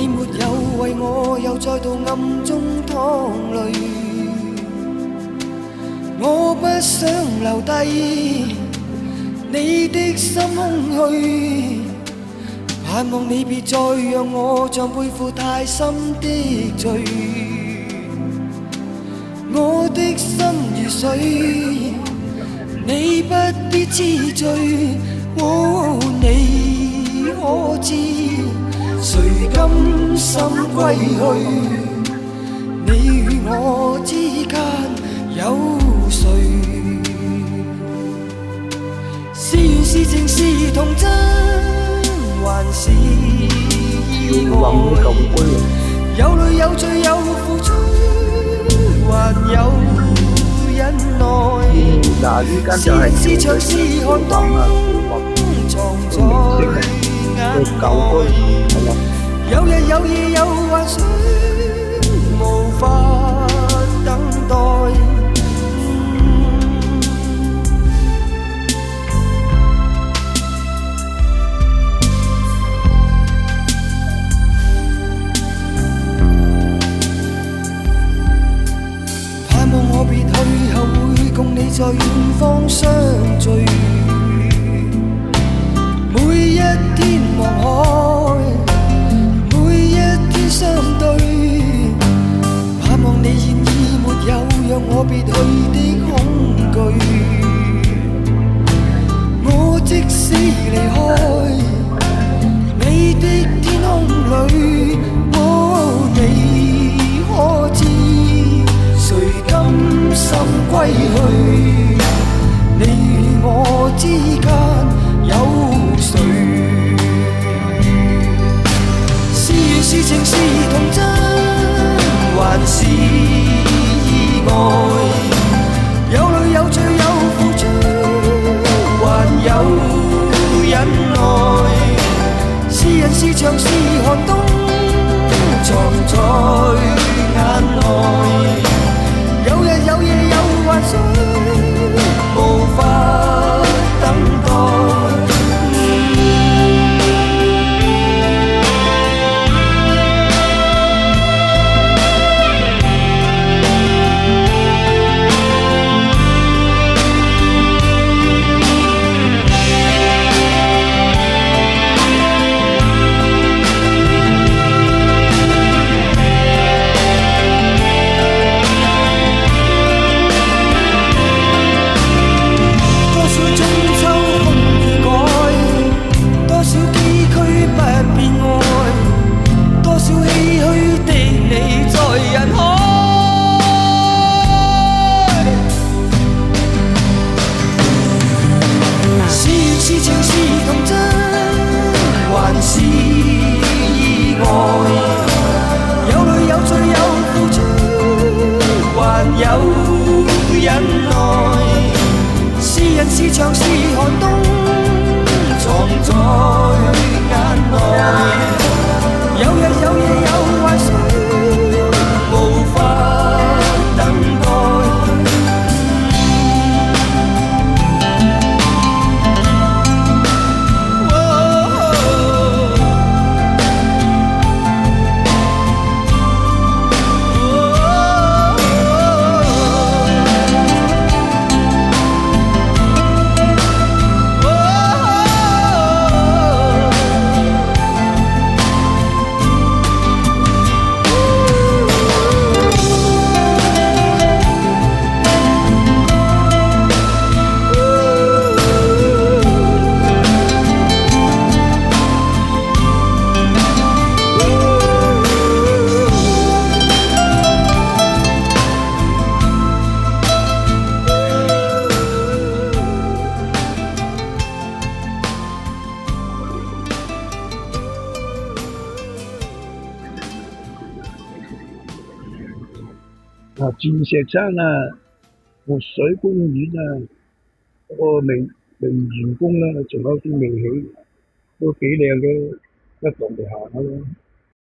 你沒有為我又再度暗中淌淚，我不想留低你的心空虛，盼望你別再讓我像背負太深的罪，我的心如水，你不必知罪，你可知誰甘心歸去？你與我之間有誰？是緣是情是童真，還是意外？有淚有罪有付出，還有忍耐。是人是牆是寒冬，藏在眼內。有日有夜有幻想，無法等待。盼望我別去後會共你在遠方相聚，每一天望海，每一天相對，盼望你現已沒有讓我別去的恐懼，我即使離開你的天空裏，你可知誰甘心歸去？你與我之間有誰？是緣是情是童真，還是意外？有淚有罪有付出，還有忍耐。是人是牆是寒冬，藏在眼內。有日有夜有幻想，無法等待。是牆是寒冬，藏在眼內。有日有夜有幻想，無法等待。鑽石山啊，活水公園啊，嗰個未完工啦，仲有啲未起，都幾靚嘅，一度嚟行下咯。